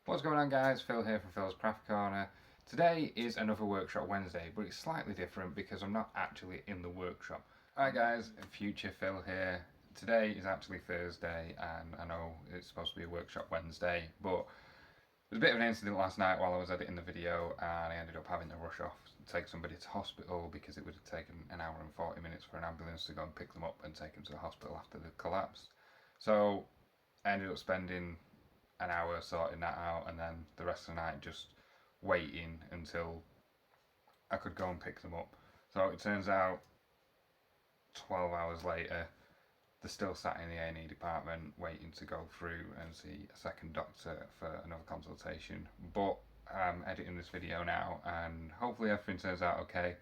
What's going on, guys? Phil here from Philscraftcorner. Today is another workshop Wednesday, but it's slightly different because I'm not actually in the workshop. Alright guys, future Phil here. Today is actually Thursday and I know it's supposed to be a workshop Wednesday, but there was a bit of an incident last night while I was editing the video and I ended up having to rush off to take somebody to hospital because it would have taken an hour and 40 minutes for an ambulance to go and pick them up and take them to the hospital after the collapse. So I ended up spending an hour sorting that out and then the rest of the night just waiting until I could go and pick them up. So it turns out 12 hours later they're still sat in the A&E department waiting to go through and see a second doctor for another consultation. But I'm editing this video now and hopefully everything turns out okay.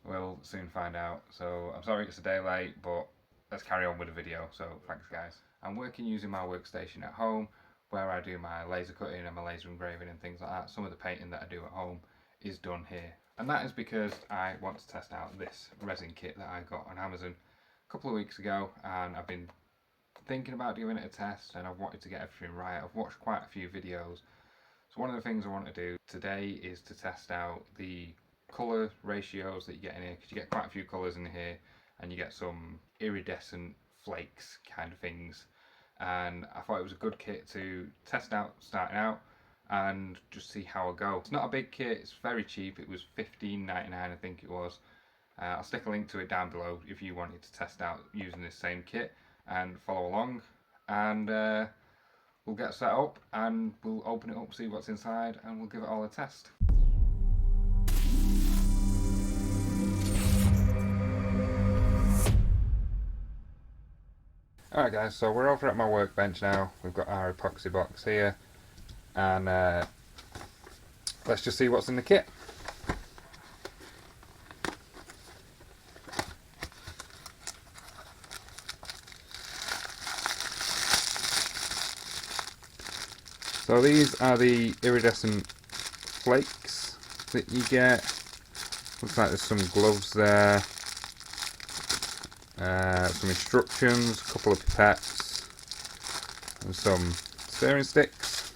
We'll soon find out. So I'm sorry it's a day late, but let's carry on with the video. So thanks guys. I'm working using my workstation at home where I do my laser cutting and my laser engraving and things like that. Some of the painting that I do at home is done here. And that is because I want to test out this resin kit that I got on Amazon a couple of weeks ago, and I've been thinking about doing it a test and I've wanted to get everything right. I've watched quite a few videos. So one of the things I want to do today is to test out the colour ratios that you get in here, because you get quite a few colours in here and you get some iridescent flakes kind of things. And I thought it was a good kit to test out starting out and just see how I go. It's not a big kit, it's very cheap. It was $15.99 I think it was. I'll stick a link to it down below if you wanted to test out using this same kit and follow along, and we'll get set up and we'll open it up, see what's inside, and we'll give it all a test. Alright guys, so we're over at my workbench now. We've got our epoxy box here and let's just see what's in the kit. So these are the iridescent flakes that you get. Looks like there's some gloves there. Some instructions, a couple of pipettes, and some stirring sticks.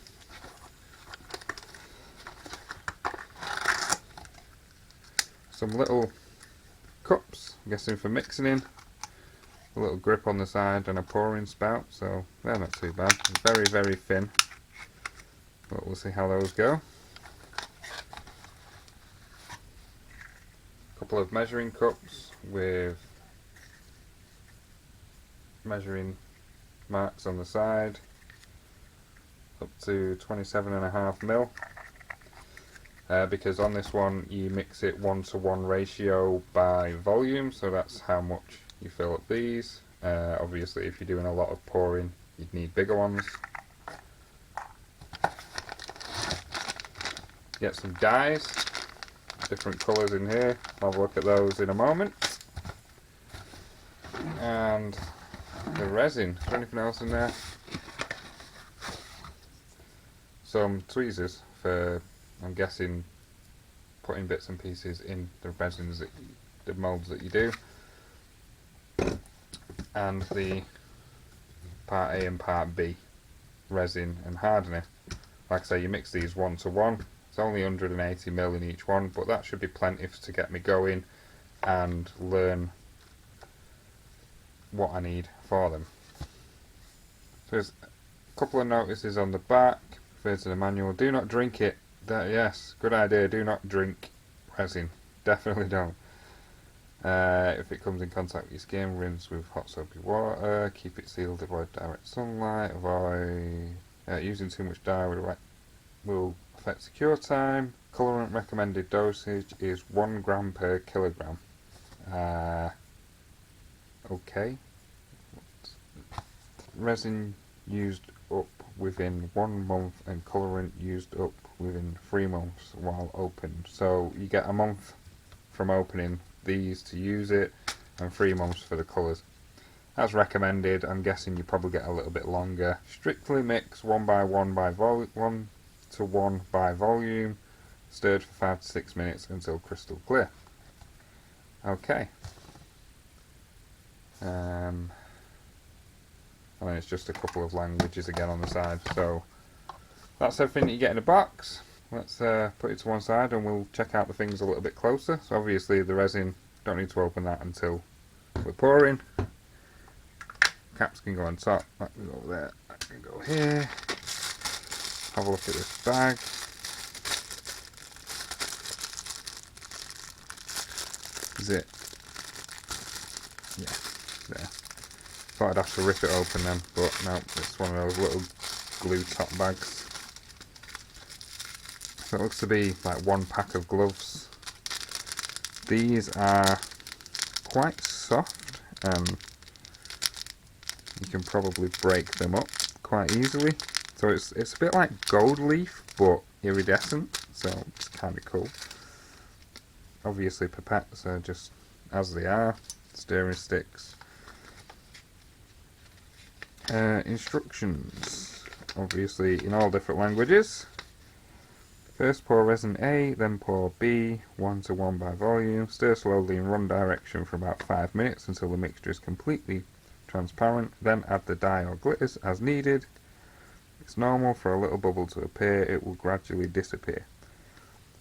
Some little cups, I'm guessing for mixing in. A little grip on the side and a pouring spout, so they're not too bad. Very, very thin, but we'll see how those go. A couple of measuring cups with measuring marks on the side, up to 27.5 mil, because on this one you mix it 1:1 ratio by volume, so that's how much you fill up these. Obviously if you're doing a lot of pouring you'd need bigger ones. Get some dyes, different colours in here, I'll have a look at those in a moment. And the resin, is there anything else in there? Some tweezers for, I'm guessing, putting bits and pieces in the resins, the moulds that you do. And the part A and part B, resin and hardener. Like I say, you mix these 1:1. It's only 180 ml in each one, but that should be plenty to get me going and learn what I need for them. So there's a couple of notices on the back. Refer to the manual. Do not drink it. Yes, good idea. Do not drink resin. Definitely don't. If it comes in contact with your skin, rinse with hot soapy water. Keep it sealed. Avoid direct sunlight. Avoid using too much dye will affect secure time. Colorant recommended dosage is 1 gram per kilogram. Okay. Resin used up within 1 month and colorant used up within 3 months while open. So you get a month from opening these to use it and 3 months for the colours. As recommended. I'm guessing you probably get a little bit longer. Strictly mix 1:1 by 1:1 by volume. Stirred for 5 to 6 minutes until crystal clear. Okay. And then it's just a couple of languages again on the side, so that's everything that you get in a box. Let's put it to one side and we'll check out the things a little bit closer. So obviously the resin, don't need to open that until we're pouring. Caps can go on top, that can go there, that can go here. Have a look at this bag. Zip. Yeah, there. Thought I'd have to rip it open then, but no, it's one of those little glue top bags. So it looks to be like one pack of gloves. These are quite soft and you can probably break them up quite easily. So it's a bit like gold leaf but iridescent, so it's kind of cool. Obviously pipettes are just as they are, stirring sticks. Instructions, obviously in all different languages. First pour resin A, then pour B, 1 to 1 by volume. Stir slowly in one direction for about 5 minutes until the mixture is completely transparent. Then add the dye or glitters as needed. It's normal for a little bubble to appear, it will gradually disappear.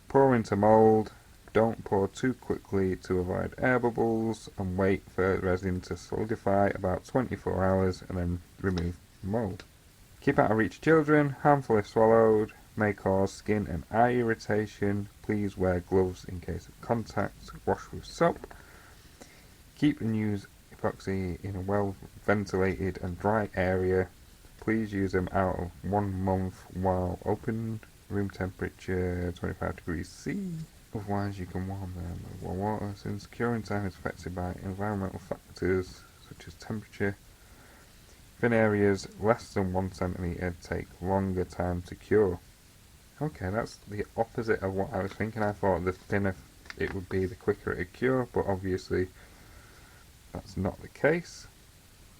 Pour into mould. Don't pour too quickly to avoid air bubbles and wait for resin to solidify about 24 hours and then remove the mould. Keep out of reach of children, harmful if swallowed, may cause skin and eye irritation. Please wear gloves in case of contact. Wash with soap. Keep and use epoxy in a well ventilated and dry area. Please use them out of 1 month while open, room temperature 25 degrees C. Otherwise you can warm them with warm water, since curing time is affected by environmental factors such as temperature. Thin areas less than 1 centimetre take longer time to cure. Okay, that's the opposite of what I was thinking. I thought the thinner it would be, the quicker it would cure, but obviously that's not the case.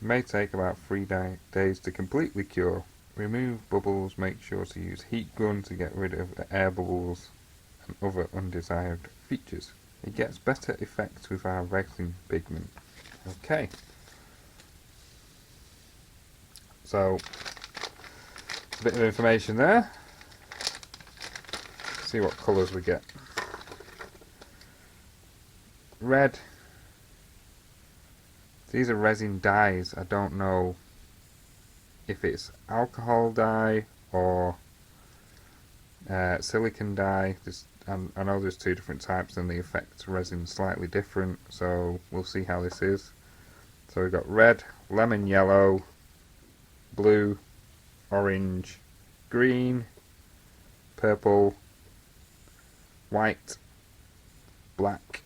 It may take about 3 days to completely cure. Remove bubbles, make sure to use heat gun to get rid of the air bubbles and other undesired features. It gets better effect with our resin pigment. Okay. So, a bit of information there. See what colours we get. Red. These are resin dyes. I don't know if it's alcohol dye or silicon dye. I know there's 2 different types and the effect resin slightly different, so we'll see how this is. So we've got red, lemon yellow, blue, orange, green, purple, white, black,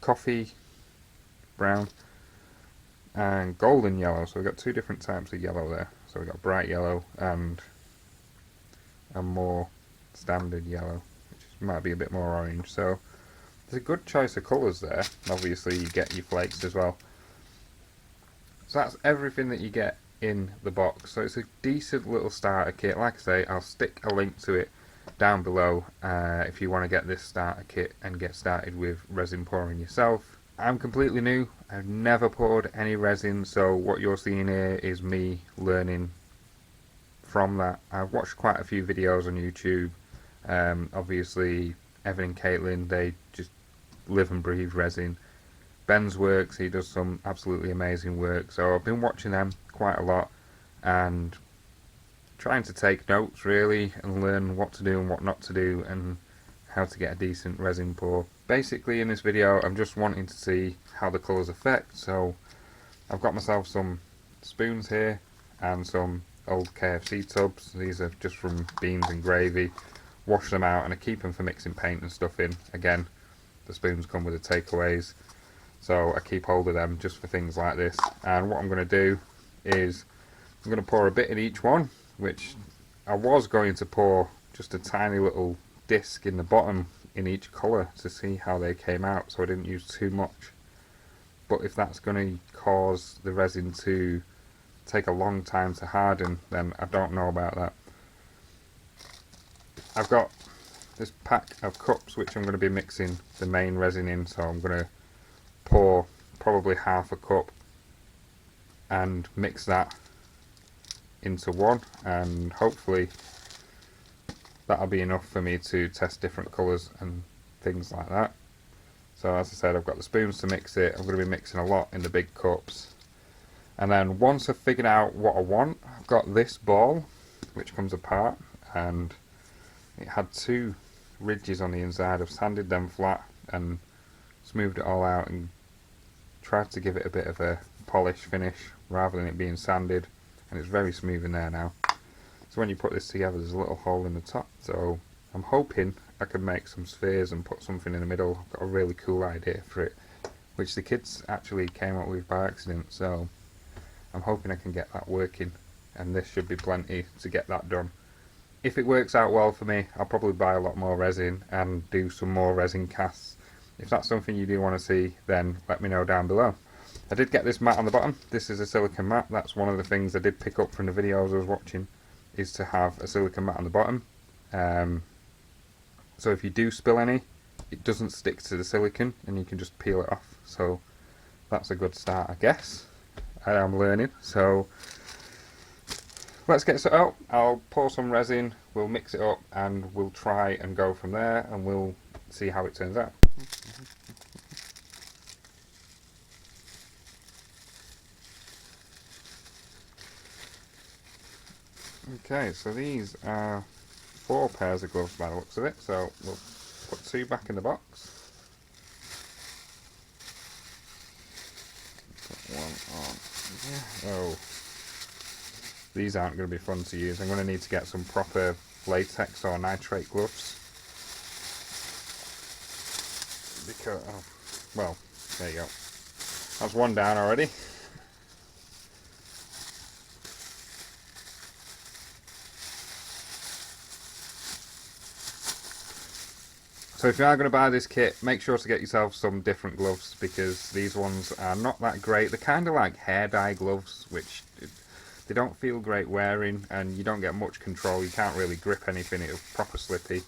coffee, brown, and golden yellow. So we've got 2 different types of yellow there. So we've got bright yellow and a more standard yellow, which might be a bit more orange. So there's a good choice of colours there. Obviously you get your flakes as well. So that's everything that you get in the box. So it's a decent little starter kit. Like I say, I'll stick a link to it down below if you want to get this starter kit and get started with resin pouring yourself. I'm completely new. I've never poured any resin, so what you're seeing here is me learning from that. I've watched quite a few videos on YouTube. Obviously Evan and Caitlin, they just live and breathe resin. Ben's works, he does some absolutely amazing work, so I've been watching them quite a lot and trying to take notes really and learn what to do and what not to do and how to get a decent resin pour. Basically in this video I'm just wanting to see how the colours affect, so I've got myself some spoons here and some old KFC tubs. These are just from beans and gravy. Wash them out and I keep them for mixing paint and stuff in. Again, the spoons come with the takeaways, so I keep hold of them just for things like this. And what I'm going to do is I'm going to pour a bit in each one, which I was going to pour just a tiny little disc in the bottom in each colour to see how they came out, so I didn't use too much. But if that's going to cause the resin to take a long time to harden, then I don't know about that. I've got this pack of cups which I'm going to be mixing the main resin in, so I'm going to pour probably half a cup and mix that into one, and hopefully that'll be enough for me to test different colours and things like that. So as I said, I've got the spoons to mix it. I'm going to be mixing a lot in the big cups. And then once I've figured out what I want, I've got this ball which comes apart, and it had two ridges on the inside. I've sanded them flat and smoothed it all out and tried to give it a bit of a polish finish rather than it being sanded, and it's very smooth in there now. So when you put this together, there's a little hole in the top, so I'm hoping I can make some spheres and put something in the middle. I've got a really cool idea for it, which the kids actually came up with by accident, so I'm hoping I can get that working, and this should be plenty to get that done. If it works out well for me, I'll probably buy a lot more resin and do some more resin casts. If that's something you do want to see, then let me know down below. I did get this mat on the bottom. This is a silicone mat. That's one of the things I did pick up from the videos I was watching, is to have a silicone mat on the bottom. So if you do spill any, it doesn't stick to the silicone and you can just peel it off. So that's a good start, I guess. I am learning, so let's get set up. I'll pour some resin, we'll mix it up, and we'll try and go from there, and we'll see how it turns out. Okay, so these are 4 pairs of gloves by the looks of it, so we'll put 2 back in the box. Put 1 on. Oh, these aren't going to be fun to use. I'm going to need to get some proper latex or nitrate gloves. Because, oh, well, there you go. That's 1 down already. So if you are going to buy this kit, make sure to get yourself some different gloves, because these ones are not that great. They're kind of like hair dye gloves, which they don't feel great wearing, and you don't get much control. You can't really grip anything, it's proper slippy.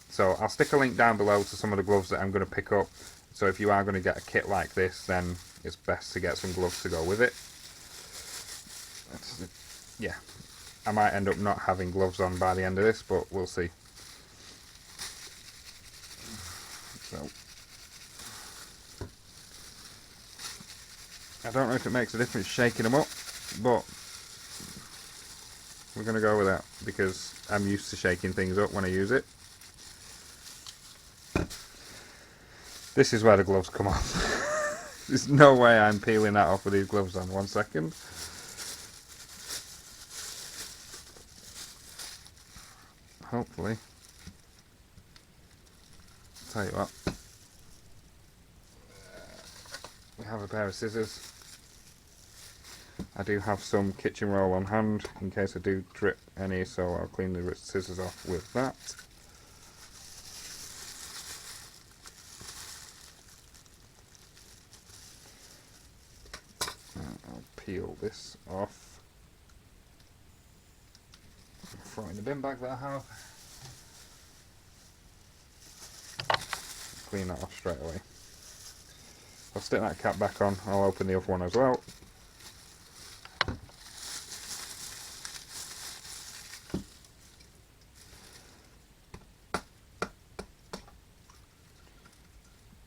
So I'll stick a link down below to some of the gloves that I'm going to pick up. So if you are going to get a kit like this, then it's best to get some gloves to go with it. Yeah, I might end up not having gloves on by the end of this, but we'll see. So, I don't know if it makes a difference shaking them up, but we're going to go with that because I'm used to shaking things up when I use it. This is where the gloves come off. There's no way I'm peeling that off with these gloves on. 1 second. Hopefully. Tell you what, we have a pair of scissors. I do have some kitchen roll on hand in case I do drip any, so I'll clean the scissors off with that. I'll peel this off. Throw it in the bin bag that I have. Clean that off straight away. I'll stick that cap back on. I'll open the other one as well.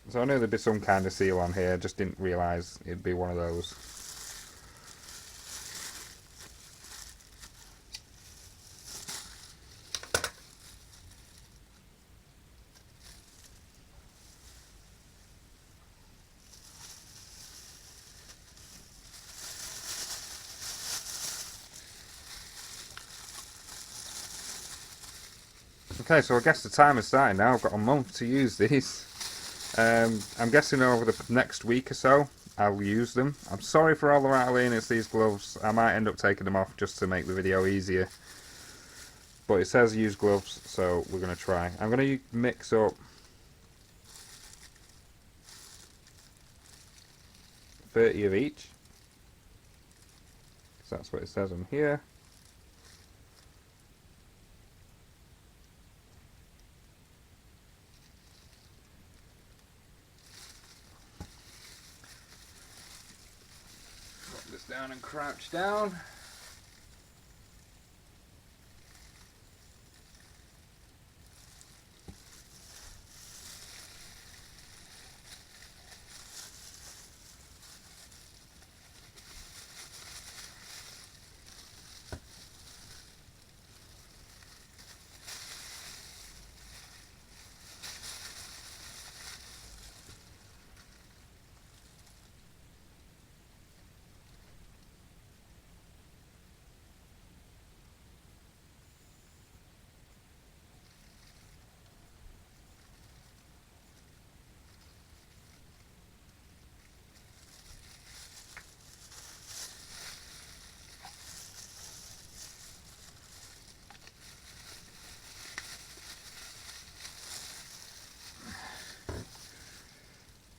So I knew there'd be some kind of seal on here, just didn't realise it'd be one of those. Okay, so I guess the time is starting now. I've got a month to use these. I'm guessing over the next week or so I'll use them. I'm sorry for all the rattling, it's these gloves. I might end up taking them off just to make the video easier. But it says use gloves, so we're going to try. I'm going to mix up 30 of each. So that's what it says on here. Drop this down and crouch down.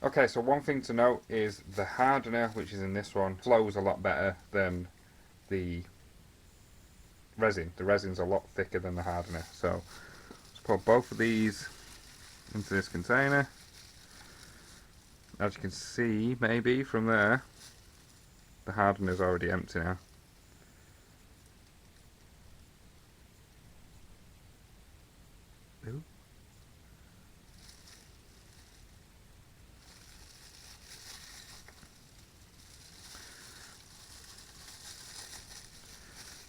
Okay, so one thing to note is the hardener, which is in this one, flows a lot better than the resin. The resin's a lot thicker than the hardener. So let's put both of these into this container. As you can see, maybe from there, the hardener's already empty now. Ooh.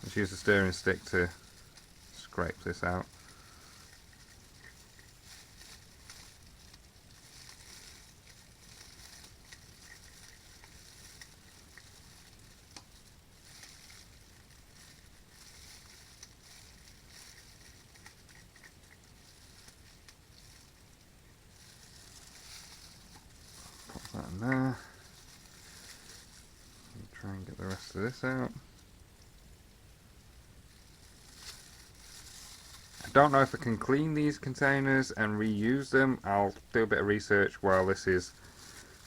Let's use the stirring stick to scrape this out. Pop that in there. Try and get the rest of this out. I don't know if I can clean these containers and reuse them. I'll do a bit of research while this is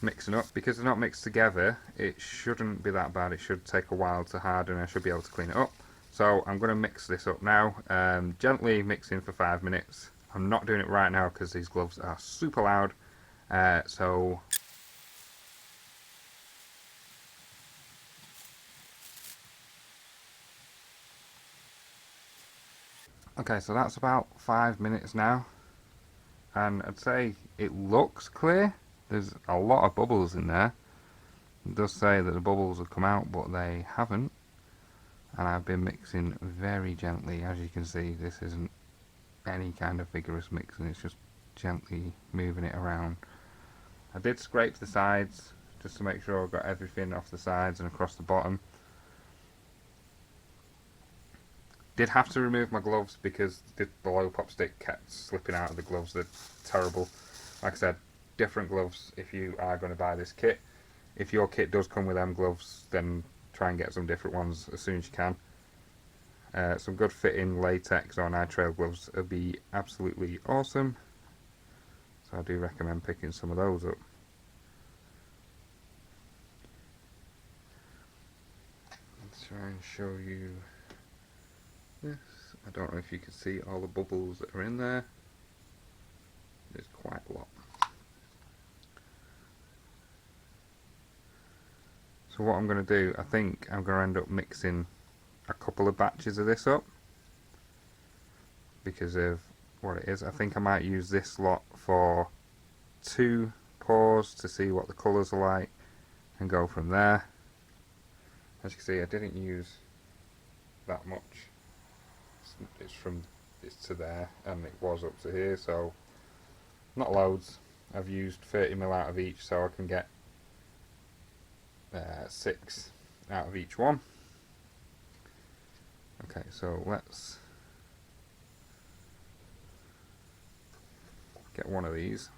mixing up. Because they're not mixed together, it shouldn't be that bad. It should take a while to harden and I should be able to clean it up. So I'm going to mix this up now, gently mixing for 5 minutes. I'm not doing it right now because these gloves are super loud. Okay, so that's about 5 minutes now, and I'd say it looks clear. There's a lot of bubbles in there. It does say that the bubbles have come out, but they haven't. And I've been mixing very gently. As you can see, this isn't any kind of vigorous mixing, it's just gently moving it around. I did scrape the sides just to make sure I got everything off the sides and across the bottom. Did have to remove my gloves because the below pop stick kept slipping out of the gloves. They're terrible. Like I said, different gloves if you are going to buy this kit. If your kit does come with them gloves, then try and get some different ones as soon as you can. Some good fitting latex or nitrile gloves would be absolutely awesome. So I do recommend picking some of those up. Let's try and show you this. I don't know if you can see all the bubbles that are in there. There's quite a lot. So what I'm going to do, I think I'm going to end up mixing a couple of batches of this up because of what it is. I think I might use this lot for 2 pours to see what the colours are like and go from there. As you can see, I didn't use that much. It's from this to there and it was up to here, so not loads. I've used 30ml out of each, so I can get 6 out of each one. Okay, so let's get one of these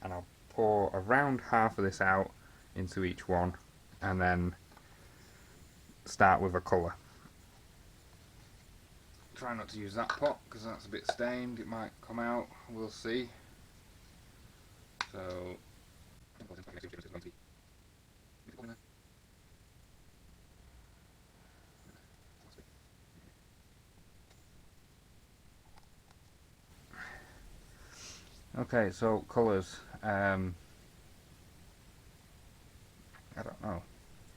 and I'll pour around half of this out into each one and then start with a colour. Try not to use that pot because that's a bit stained, it might come out, we'll see. So okay, so colours, I don't know,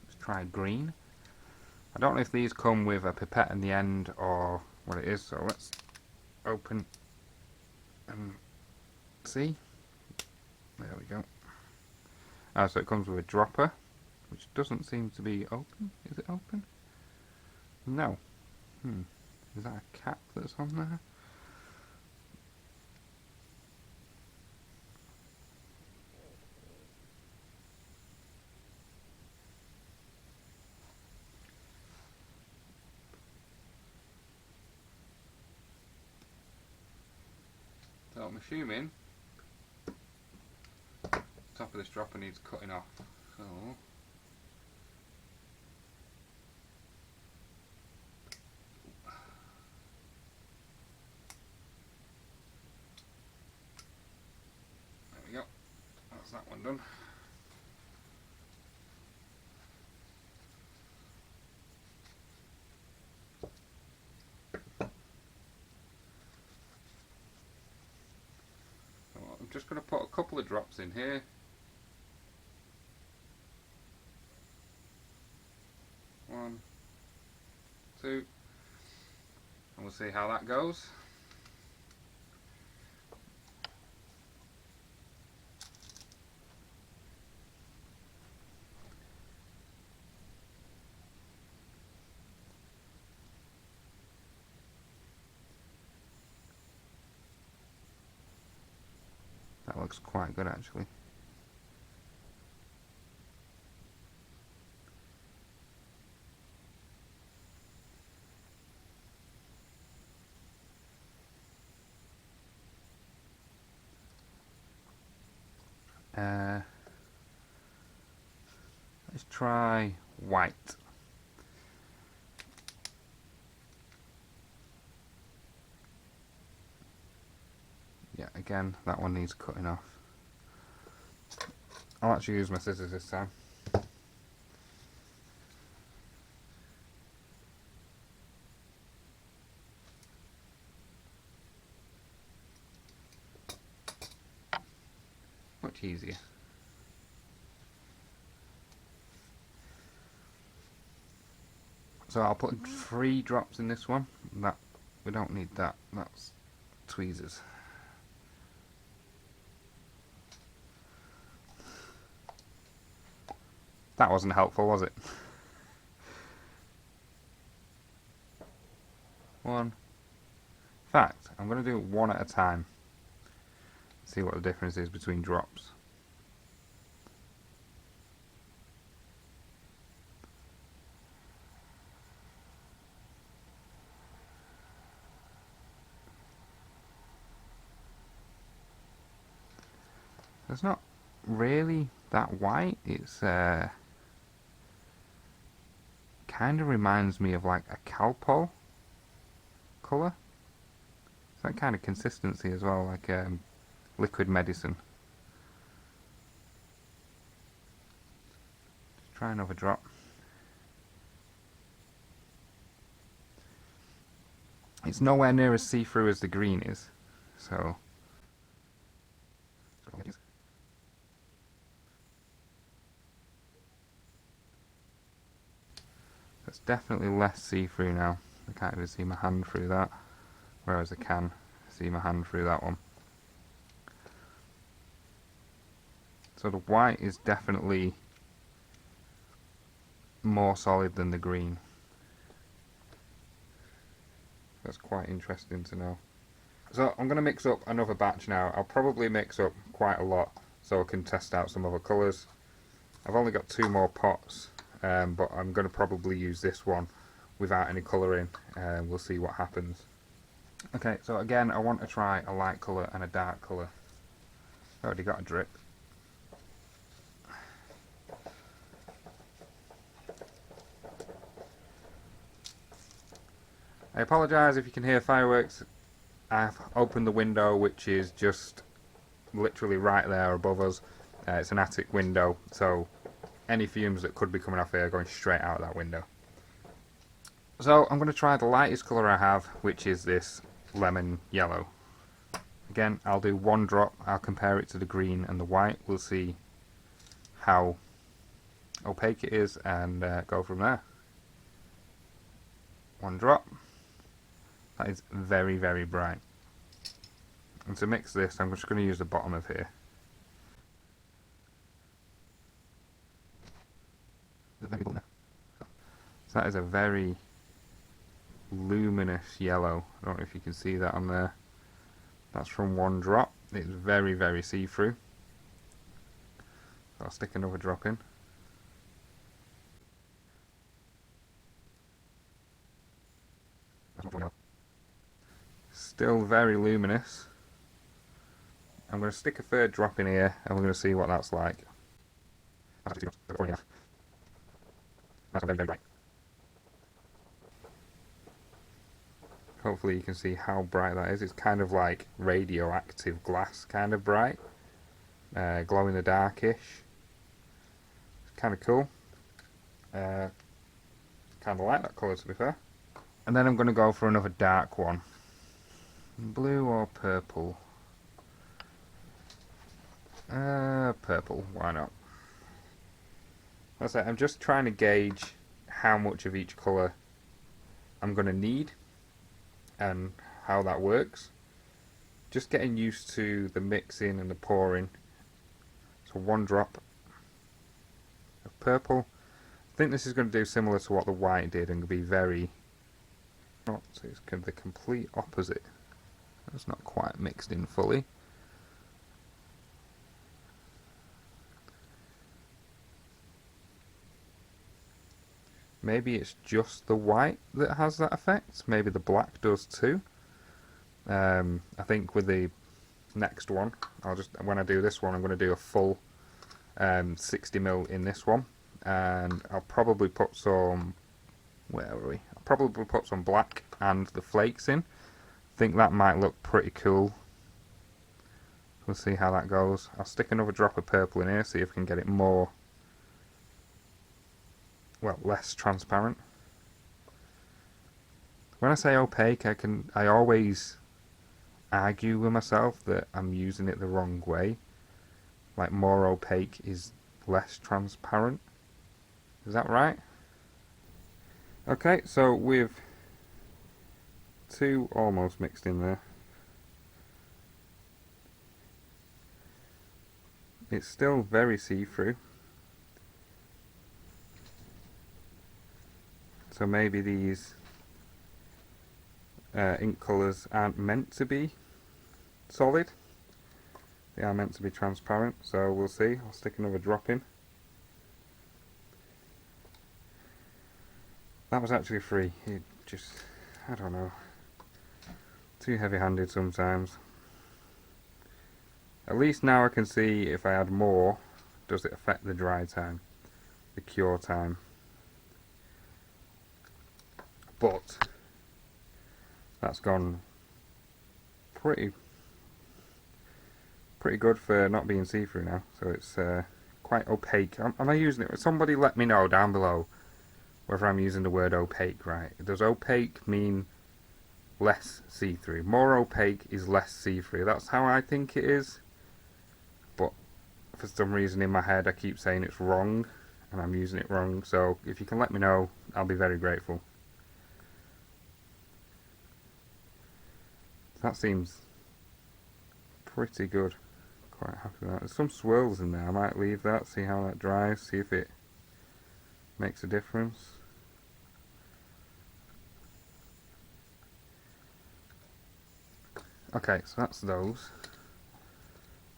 let's try green. I don't know if these come with a pipette in the end or what it is, so let's open and see. There we go. So it comes with a dropper, which doesn't seem to be open. Is it open? No. Is that a cap that's on there? So I'm assuming the top of this dropper needs cutting off. So there we go. That's that done. So I'm just going to put a couple of drops in here. One, two, and we'll see how that goes. That looks quite good actually. Let's try white. Yeah, again, that one needs cutting off. I'll actually use my scissors this time. Much easier. So I'll put 3 drops in this one. That we don't need that. That's tweezers. That wasn't helpful, was it? 1. In fact, I'm going to do 1 at a time. See what the difference is between drops. It's not really that white. It's kind of reminds me of like a Calpol colour. It's that kind of consistency as well, like liquid medicine. Let's try another drop. It's nowhere near as see-through as the green is, so it's definitely less see-through now. I can't even see my hand through that, whereas I can see my hand through that one. So the white is definitely more solid than the green. That's quite interesting to know. So I'm going to mix up another batch now. I'll probably mix up quite a lot so I can test out some other colours. I've only got 2 more pots, but I'm going to probably use this one without any colouring. We'll see what happens. Okay, so again I want to try a light colour and a dark colour. I've already got a drip. I apologise if you can hear fireworks. I've opened the window, which is just literally right there above us. It's an attic window, so any fumes that could be coming off here are going straight out that window. So I'm going to try the lightest colour I have, which is this lemon yellow. Again, I'll do 1 drop. I'll compare it to the green and the white. We'll see how opaque it is and go from there. 1 drop. That is very, very bright. And to mix this, I'm just going to use the bottom of here. So that is a very luminous yellow. I don't know if you can see that on there. That's from 1 drop. It's very, very see-through. So I'll stick another drop in. Still very luminous. I'm going to stick a 3rd drop in here and we're going to see what that's like. That's very, very bright. Hopefully you can see how bright that is. It's kind of like radioactive glass kind of bright. glow in the darkish. Kind of cool. Kind of like that colour, to be fair. And then I'm going to go for another dark one. Blue or purple? Purple, why not? That's it. I'm just trying to gauge how much of each colour I'm going to need and how that works. Just getting used to the mixing and the pouring. So 1 drop of purple. I think this is going to do similar to what the white did and be very... not, so it's the complete opposite. It's not quite mixed in fully. Maybe it's just the white that has that effect. Maybe the black does too. I think with the next one, when I do this one, I'm going to do a full 60ml in this one, and I'll probably put some. Where are we? I'll probably put some black and the flakes in. I think that might look pretty cool. We'll see how that goes. I'll stick another drop of purple in here, see if we can get it more. Well, less transparent. When I say opaque, I always argue with myself that I'm using it the wrong way. Like, more opaque is less transparent. Is that right? Okay, so with 2 almost mixed in there, it's still very see-through. So maybe these ink colours aren't meant to be solid. They are meant to be transparent, so we'll see. I'll stick another drop in. That was actually free. It just, I don't know, too heavy-handed sometimes. At least now I can see if I add more, does it affect the dry time, the cure time. But that's gone pretty good for not being see-through now. So it's quite opaque. Am I using it? Somebody let me know down below whether I'm using the word opaque right. Does opaque mean less see-through? More opaque is less see-through. That's how I think it is. But for some reason in my head I keep saying it's wrong and I'm using it wrong. So if you can let me know, I'll be very grateful. That seems pretty good. Quite happy with that. There's some swirls in there. I might leave that, see how that dries, see if it makes a difference. Okay, so that's those.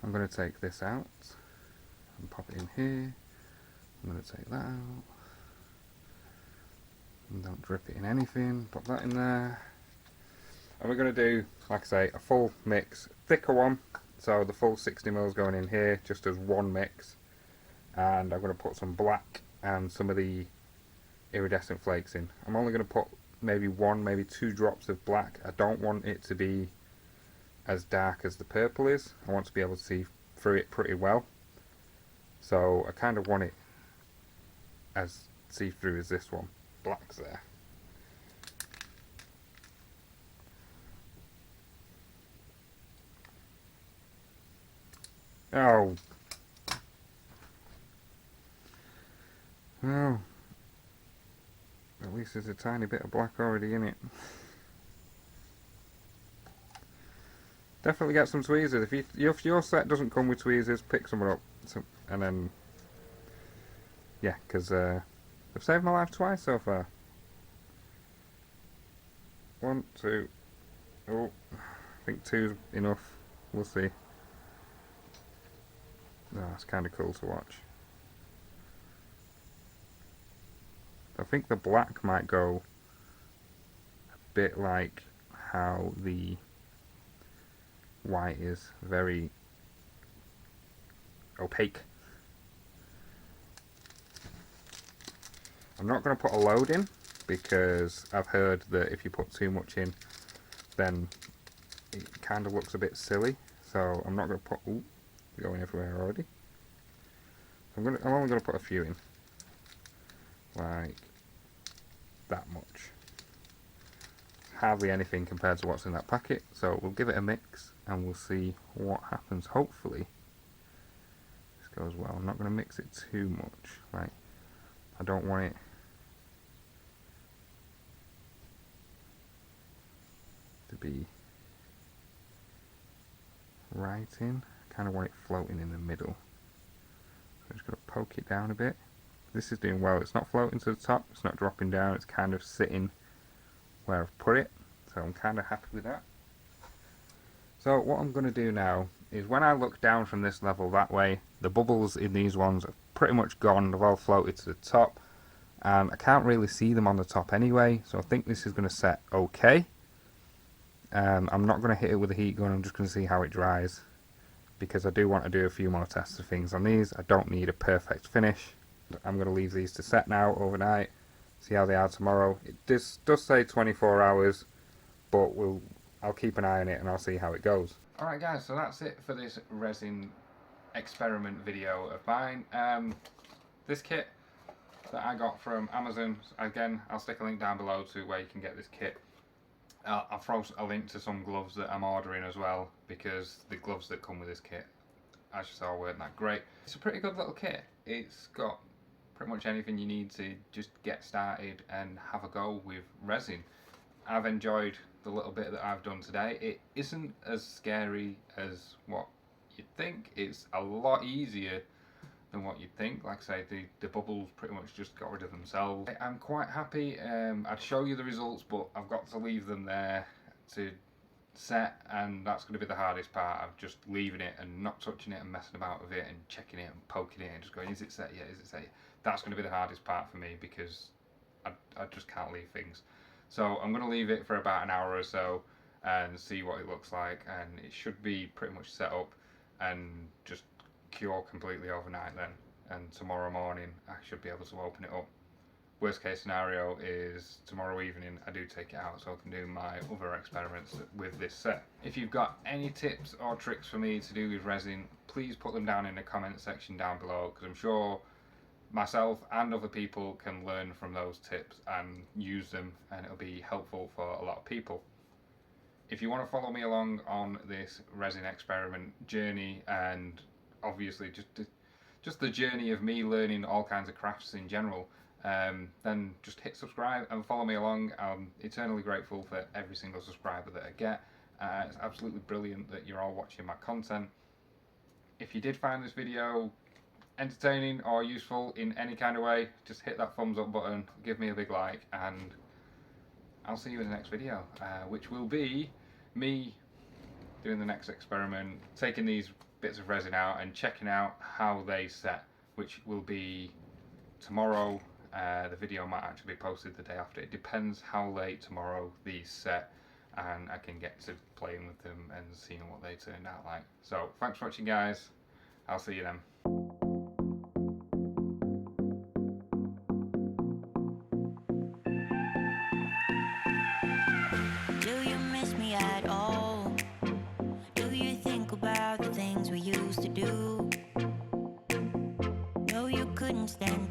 I'm going to take this out and pop it in here. I'm going to take that out. And don't drip it in anything. Pop that in there. And we're going to do, like I say, a full mix, thicker one. So the full 60ml going in here, just as one mix. And I'm going to put some black and some of the iridescent flakes in. I'm only going to put maybe 1, maybe 2 drops of black. I don't want it to be as dark as the purple is. I want to be able to see through it pretty well. So I kind of want it as see-through as this one. Black's there. Oh. Well, at least there's a tiny bit of black already in it. Definitely get some tweezers. If your set doesn't come with tweezers, pick some up. And then, yeah, because they've saved my life twice so far. 1, 2. Oh, I think 2's enough. We'll see. No, it's kind of cool to watch. I think the black might go a bit like how the white is, very opaque. I'm not going to put a load in because I've heard that if you put too much in then it kind of looks a bit silly, so I'm not going to put... Ooh, going everywhere already. I'm only gonna put a few in, like that much. Hardly anything compared to what's in that packet. So we'll give it a mix and we'll see what happens. Hopefully this goes well. I'm not gonna mix it too much. Like, I don't want it to be right in. I kind of want it floating in the middle. So I'm just going to poke it down a bit. This is doing well. It's not floating to the top, it's not dropping down, it's kind of sitting where I've put it. So I'm kind of happy with that. So what I'm going to do now is, when I look down from this level that way, the bubbles in these ones are pretty much gone. They've all floated to the top, and I can't really see them on the top anyway, so I think this is going to set okay. I'm not going to hit it with a heat gun, I'm just going to see how it dries, because I do want to do a few more tests of things on these. I don't need a perfect finish. I'm going to leave these to set now overnight, see how they are tomorrow. It does say 24 hours, but I'll keep an eye on it and I'll see how it goes. Alright guys, so that's it for this resin experiment video of mine. This kit that I got from Amazon, again, I'll stick a link down below to where you can get this kit. I'll throw a link to some gloves that I'm ordering as well, because the gloves that come with this kit, as you saw, weren't that great. It's a pretty good little kit. It's got pretty much anything you need to just get started and have a go with resin. I've enjoyed the little bit that I've done today. It isn't as scary as what you'd think. It's a lot easier than what you'd think. Like I say, the bubbles pretty much just got rid of themselves. I'm quite happy. I'd show you the results, but I've got to leave them there to set, and that's going to be the hardest part, of just leaving it and not touching it and messing about with it and checking it and poking it and just going, is it set yet, is it set yet? That's going to be the hardest part for me, because I just can't leave things. So I'm going to leave it for about an hour or so and see what it looks like, and it should be pretty much set up and just cure completely overnight then, and tomorrow morning I should be able to open it up. Worst case scenario is tomorrow evening I do take it out so I can do my other experiments with this set. If you've got any tips or tricks for me to do with resin, please put them down in the comment section down below, because I'm sure myself and other people can learn from those tips and use them, and it'll be helpful for a lot of people. If you want to follow me along on this resin experiment journey, and obviously just the journey of me learning all kinds of crafts in general, then just hit subscribe and follow me along. I'm eternally grateful for every single subscriber that I get. It's absolutely brilliant that you're all watching my content. If you did find this video entertaining or useful in any kind of way, just hit that thumbs up button, give me a big like, and I'll see you in the next video, which will be me doing the next experiment, taking these bits of resin out and checking out how they set, which will be tomorrow. The video might actually be posted the day after. It depends how late tomorrow these set, and I can get to playing with them and seeing what they turned out like. So thanks for watching guys, I'll see you then. Do you miss me at all? Do you think about the things we used to do? No, you couldn't stand